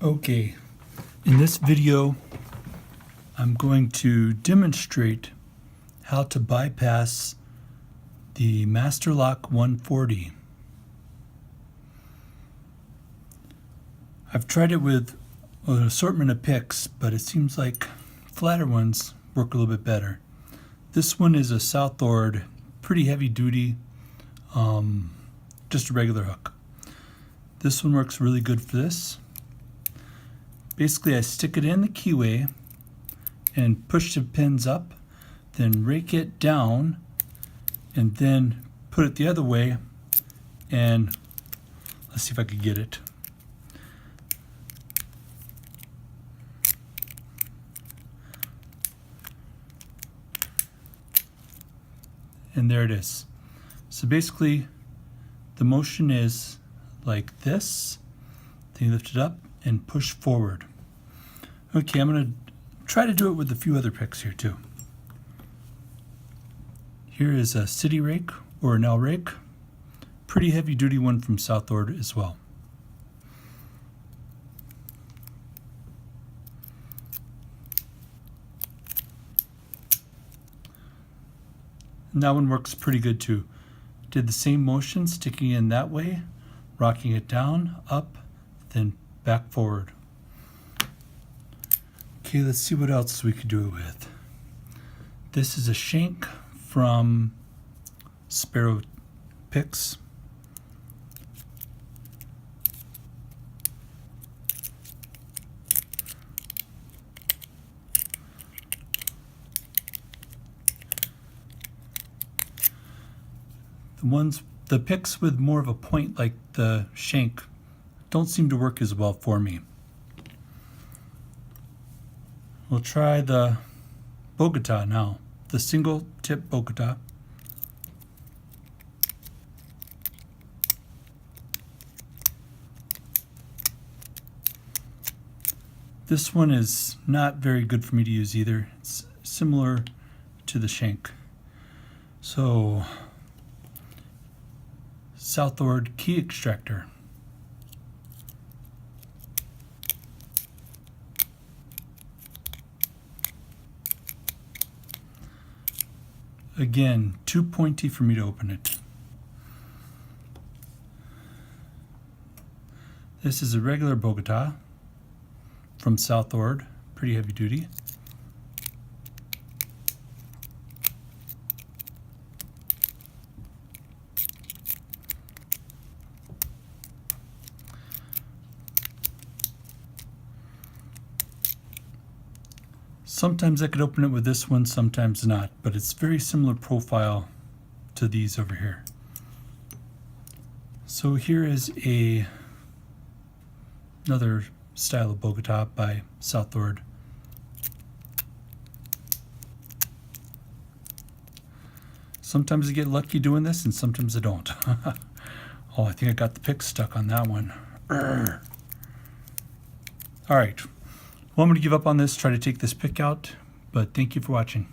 Okay, in this video I'm going to demonstrate how to bypass the Master Lock 140. I've tried it with an assortment of picks, but it seems like flatter ones work a little bit better. This one is a Southord, pretty heavy duty, just a regular hook. This one works really good for this. Basically, I stick it in the keyway and push the pins up, then rake it down, and then put it the other way, and let's see if I could get it. And there it is. So basically, the motion is like this. Then you lift it up and push forward. Okay, I'm going to try to do it with a few other picks here too. Here is a City Rake or an L Rake. Pretty heavy duty one from Southord as well. And that one works pretty good too. Did the same motion, sticking in that way, rocking it down, up, then back forward. Okay, let's see what else we could do it with. This is a shank from Sparrow Picks. The picks with more of a point like the shank don't seem to work as well for me. We'll try the Bogota now, the single tip Bogota. This one is not very good for me to use either. It's similar to the shank. So, Southord key extractor. Again, too pointy for me to open it. This is a regular Bogota from Southord, pretty heavy duty. Sometimes I could open it with this one, sometimes not, but it's very similar profile to these over here. So here is another style of Bogota by Southord. Sometimes I get lucky doing this and sometimes I don't. Oh, I think I got the pick stuck on that one. Urgh. All right. Well, I'm going to give up on this, try to take this pick out, but thank you for watching.